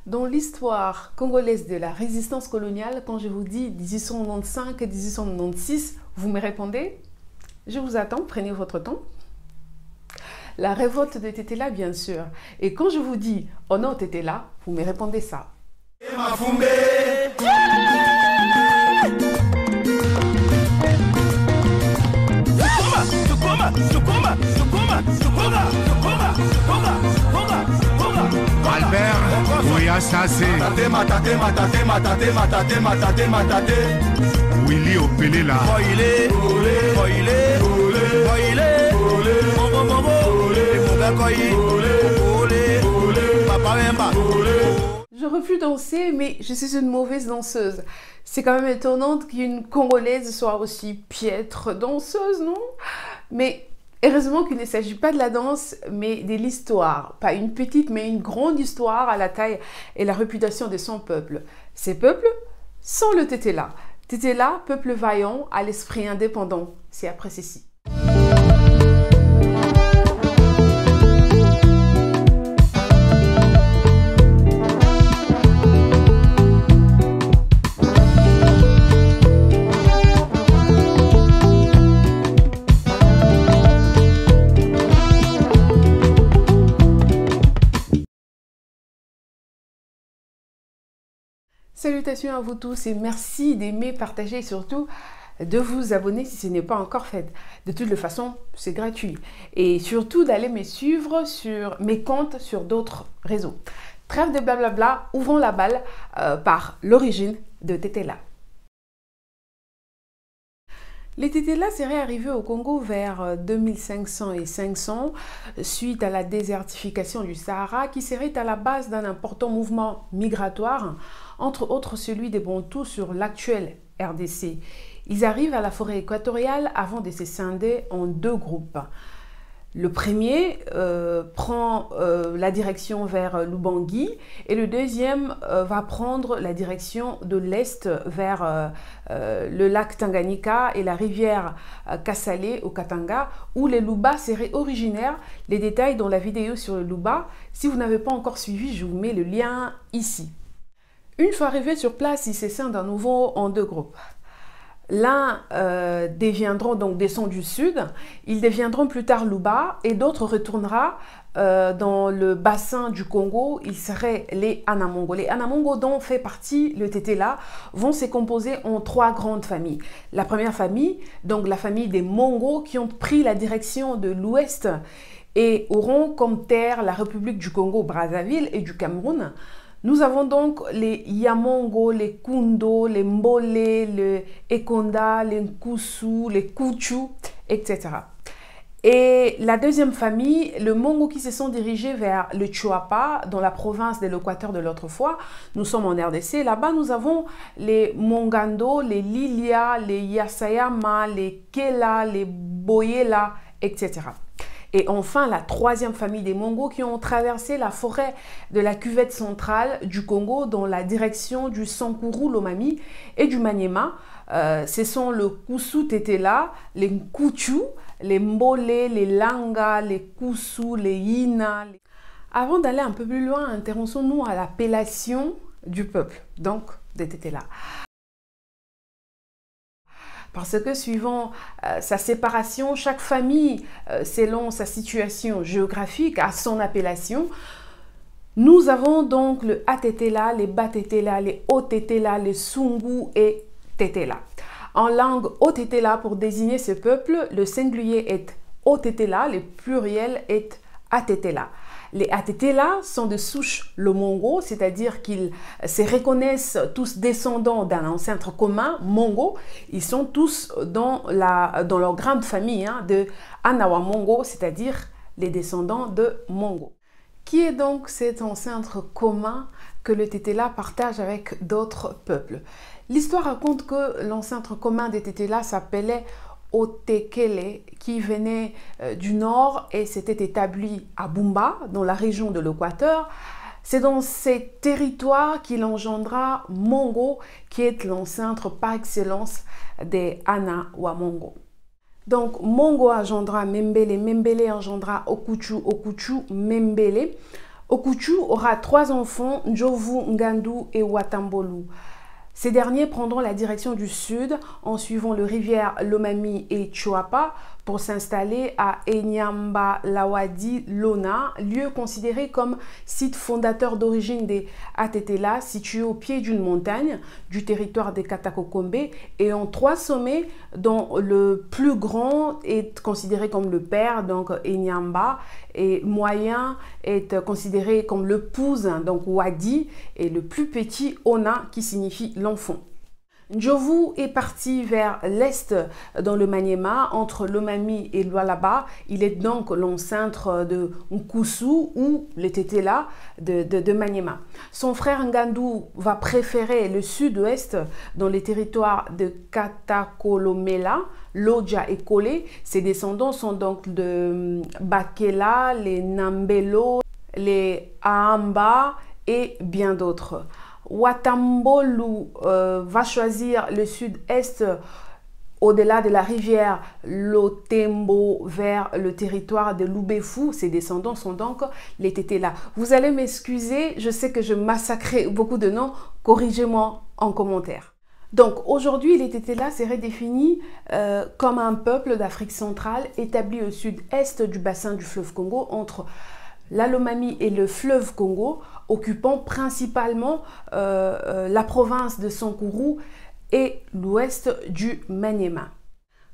Dans l'histoire congolaise de la résistance coloniale, quand je vous dis 1895 et 1896, vous me répondez? Je vous attends, prenez votre temps. La révolte de Tétéla, bien sûr. Et quand je vous dis « Oh non, Tétéla », vous me répondez ça. Albert Oyassase Willy Opelela Je refuse danser, mais je suis une mauvaise danseuse. C'est quand même étonnant qu'une Congolaise soit aussi piètre danseuse, non? Mais heureusement qu'il ne s'agit pas de la danse, mais de l'histoire. Pas une petite, mais une grande histoire à la taille et la réputation de son peuple. Ces peuples sont le Tétéla. Tétéla, peuple vaillant, à l'esprit indépendant. C'est après ceci. Salutations à vous tous et merci d'aimer, partager et surtout de vous abonner si ce n'est pas encore fait. De toute façon, c'est gratuit. Et surtout d'aller me suivre sur mes comptes sur d'autres réseaux. Trêve de blablabla, ouvrons la balle par l'origine de Tétéla. Les Tétéla seraient arrivés au Congo vers 2500 et 500 suite à la désertification du Sahara qui serait à la base d'un important mouvement migratoire, entre autres celui des Bantous sur l'actuelle RDC. Ils arrivent à la forêt équatoriale avant de se scinder en deux groupes. Le premier prend la direction vers l'Ubangi et le deuxième va prendre la direction de l'est vers le lac Tanganyika et la rivière Kassalé au Katanga où les Luba seraient originaires. Les détails dans la vidéo sur le Luba. Si vous n'avez pas encore suivi, je vous mets le lien ici. Une fois arrivés sur place, ils se scindent à nouveau en deux groupes. L'un deviendront donc des sons du sud, ils deviendront plus tard Luba et d'autres retournera dans le bassin du Congo, ils seraient les Anamongo. Les Anamongo dont fait partie le Tétéla vont se composer en trois grandes familles. La première famille, donc la famille des Mongo qui ont pris la direction de l'ouest et auront comme terre la République du Congo-Brazzaville et du Cameroun. Nous avons donc les Yamongo, les Kundo, les Mbole, les Ekonda, les Nkusu, les Kuchu, etc. Et la deuxième famille, le Mongo qui se sont dirigés vers le Chuapa, dans la province de l'Équateur de l'autrefois. Nous sommes en RDC. Là-bas, nous avons les Mongando, les Lilia, les Yasayama, les Kela, les Boyela, etc. Et enfin, la troisième famille des Mongo qui ont traversé la forêt de la cuvette centrale du Congo dans la direction du Sankuru Lomami et du Maniema. Ce sont le Kusu Tétéla, les Nkuchu, les Mbole, les Langa, les Kusu, les Yina. Avant d'aller un peu plus loin, intéressons-nous à l'appellation du peuple, donc des Tétéla. Parce que suivant sa séparation, chaque famille, selon sa situation géographique, a son appellation. Nous avons donc le Atétéla, les Batétéla, les Otétéla, les Sungu et Tétéla. En langue Otétéla, pour désigner ce peuple, le singulier est Otétéla, le pluriel est Atétéla. Les Atétéla sont de souche Lomongo, c'est-à-dire qu'ils se reconnaissent tous descendants d'un ancêtre commun, Mongo. Ils sont tous dans leur grande famille de Anawa Mongo, c'est-à-dire les descendants de Mongo. Qui est donc cet ancêtre commun que le Tétéla partage avec d'autres peuples? L'histoire raconte que l'ancêtre commun des Tétéla s'appelait Otekele, qui venait du nord et s'était établi à Bumba, dans la région de l'Équateur. C'est dans ces territoires qu'il engendra Mongo, qui est l'ancêtre par excellence des Anawa Mongo. Donc Mongo engendra Membele, Membele engendra Okuchu, Okuchu Membele. Okuchu aura 3 enfants, Ndjovu, Ngandu et Watambolu. Ces derniers prendront la direction du sud en suivant les rivières Lomami et Chuapa pour s'installer à Enyamba-Lawadi Lona, lieu considéré comme site fondateur d'origine des Atetela, situé au pied d'une montagne du territoire des Katakokombe et en 3 sommets, dont le plus grand est considéré comme le père, donc Enyamba, et moyen est considéré comme le pouce, donc Wadi, et le plus petit Ona, qui signifie l'enfant. Ndjovu est parti vers l'est dans le Maniema, entre Lomami et Lualaba. Il est donc l'ancêtre de Nkusu ou le Tetela de Maniema. Son frère Ngandu va préférer le sud-ouest dans les territoires de Katakolomela, Lodja et Kole. Ses descendants sont donc de Bakela, les Nambelo, les Aamba et bien d'autres. Watambolu va choisir le sud-est au-delà de la rivière Lotembo vers le territoire de Lubefu. Ses descendants sont donc les Tetela. Vous allez m'excuser, je sais que je massacrais beaucoup de noms, corrigez-moi en commentaire. Donc aujourd'hui, les Tetela seraient définis comme un peuple d'Afrique centrale établi au sud-est du bassin du fleuve Congo entre la Lomami et le fleuve Congo, occupant principalement la province de Sankuru et l'ouest du Maniema.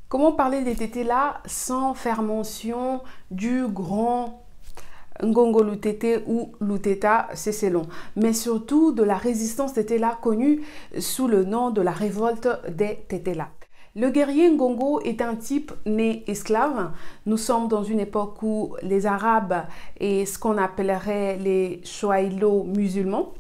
Comment parler des Tetela sans faire mention du grand Ngongo Lutete ou Luteta, c'est long, mais surtout de la résistance Tetela connue sous le nom de la révolte des Tetela. Le guerrier Ngongo est un type né esclave. Nous sommes dans une époque où les Arabes et ce qu'on appellerait les Chouaïlo musulmans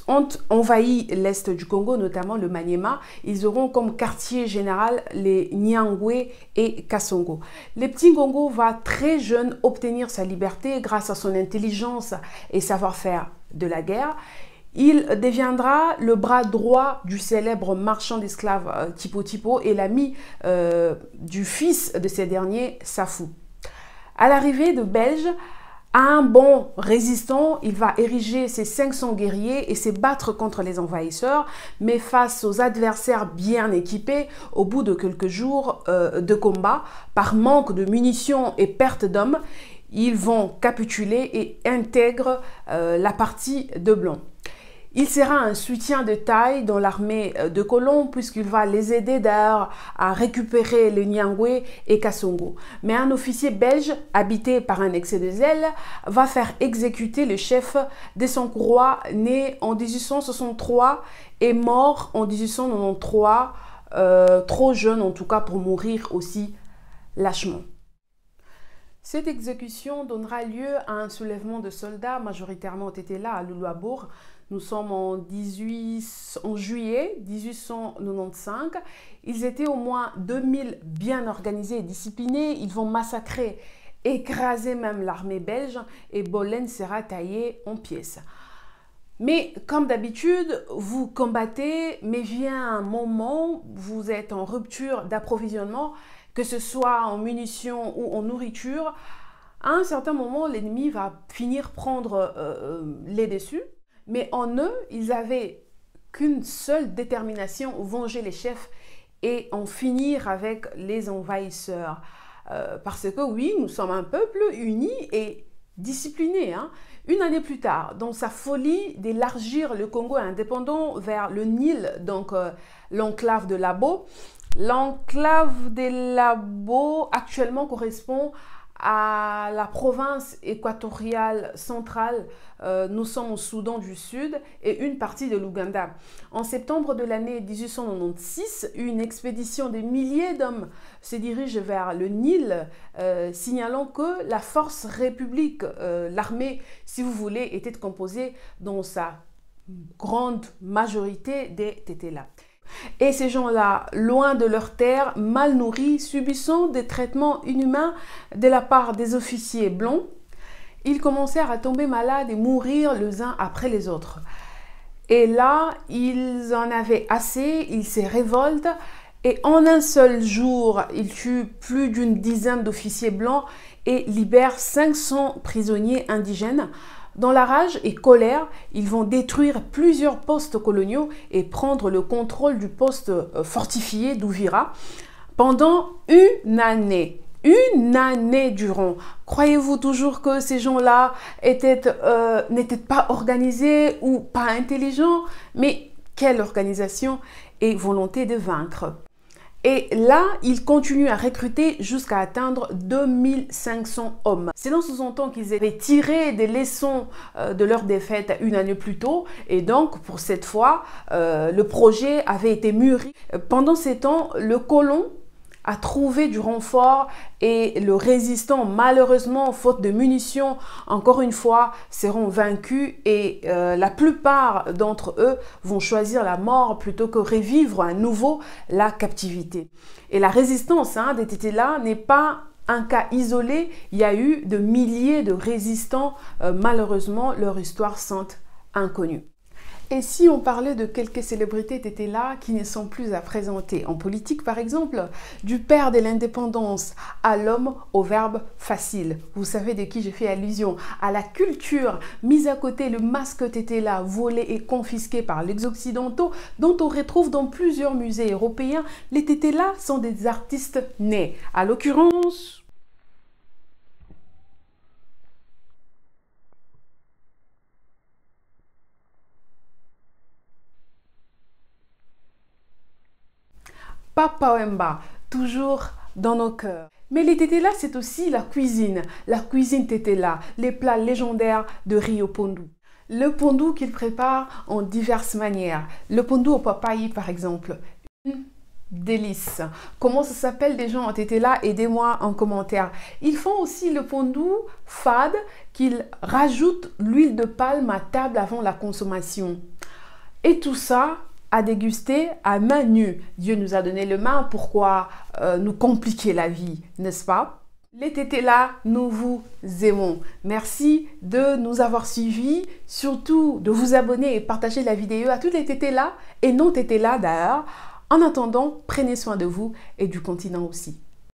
ont envahi l'est du Congo, notamment le Maniema. Ils auront comme quartier général les Nyangwe et Kasongo. Le petit Ngongo va très jeune obtenir sa liberté grâce à son intelligence et savoir-faire de la guerre. Il deviendra le bras droit du célèbre marchand d'esclaves Tipo Tipo et l'ami du fils de ces derniers, Safou. À l'arrivée de Belges, un bon résistant, il va ériger ses 500 guerriers et se battre contre les envahisseurs, mais face aux adversaires bien équipés, au bout de quelques jours de combat, par manque de munitions et perte d'hommes, ils vont capituler et intègrent la partie de Blanc. Il sera un soutien de taille dans l'armée de Colomb puisqu'il va les aider d'ailleurs à récupérer le Nyangwe et Kasongo. Mais un officier belge, habité par un excès de zèle, va faire exécuter le chef des Sankurois, né en 1863 et mort en 1893, trop jeune en tout cas pour mourir aussi lâchement. Cette exécution donnera lieu à un soulèvement de soldats majoritairement Tetela à Luluabourg. Nous sommes en juillet 1895. Ils étaient au moins 2000 bien organisés et disciplinés. Ils vont massacrer, écraser même l'armée belge et Bolen sera taillé en pièces. Mais comme d'habitude, vous combattez, mais vient un moment, vous êtes en rupture d'approvisionnement, que ce soit en munitions ou en nourriture. À un certain moment, l'ennemi va finir prendre les dessus. Mais en eux, ils avaient qu'une seule détermination, venger les chefs et en finir avec les envahisseurs. Parce que oui, nous sommes un peuple uni et discipliné. Une année plus tard, dans sa folie d'élargir le Congo indépendant vers le Nil, donc l'enclave de Labo, l'enclave de Labo actuellement correspond à la province équatoriale centrale, nous sommes au Soudan du Sud et une partie de l'Ouganda. En septembre de l'année 1896, une expédition de milliers d'hommes se dirige vers le Nil, signalant que la force république, l'armée, si vous voulez, était composée dans sa grande majorité des Tetela. Et ces gens-là, loin de leur terre, mal nourris, subissant des traitements inhumains de la part des officiers blancs, ils commencèrent à tomber malades et mourir les uns après les autres. Et là, ils en avaient assez, ils se révoltent et en un seul jour, ils tuent plus d'une dizaine d'officiers blancs et libèrent 500 prisonniers indigènes. Dans la rage et colère, ils vont détruire plusieurs postes coloniaux et prendre le contrôle du poste fortifié d'Ouvira pendant une année. Une année durant. Croyez-vous toujours que ces gens-là n'étaient pas organisés ou pas intelligents? Mais quelle organisation et volonté de vaincre! Et là, ils continuent à recruter jusqu'à atteindre 2500 hommes. C'est dans ce sous-entend qu'ils avaient tiré des leçons de leur défaite une année plus tôt. Et donc, pour cette fois, le projet avait été mûri. Pendant ces temps, le colon a trouvé du renfort et le résistant, malheureusement, faute de munitions, encore une fois, seront vaincus et la plupart d'entre eux vont choisir la mort plutôt que revivre à nouveau la captivité. Et la résistance des Tétélas n'est pas un cas isolé, il y a eu de milliers de résistants, malheureusement, leur histoire sont inconnues. Et si on parlait de quelques célébrités Tétélas qui ne sont plus à présenter en politique, par exemple, du père de l'indépendance à l'homme au verbe facile. Vous savez de qui je fais allusion? À la culture, mise à côté le masque Tétéla volé et confisqué par les Occidentaux, dont on retrouve dans plusieurs musées européens. Les Tétélas sont des artistes nés. À l'occurrence, Papa Wemba, toujours dans nos cœurs. Mais les Tétélas, c'est aussi la cuisine Tétéla, les plats légendaires de Rio Pondu. Le pondu qu'ils préparent en diverses manières. Le pondu au papaye, par exemple. Une délice. Comment ça s'appelle des gens en Tétéla? Aidez-moi en commentaire. Ils font aussi le pondu fade qu'ils rajoutent l'huile de palme à table avant la consommation. Et tout ça à déguster à main nue. Dieu nous a donné le main, pourquoi nous compliquer la vie, n'est-ce pas? Les Tétélas, nous vous aimons. Merci de nous avoir suivis, surtout de vous abonner et partager la vidéo à tous les Tétélas et non Tétélas d'ailleurs. En attendant, prenez soin de vous et du continent aussi.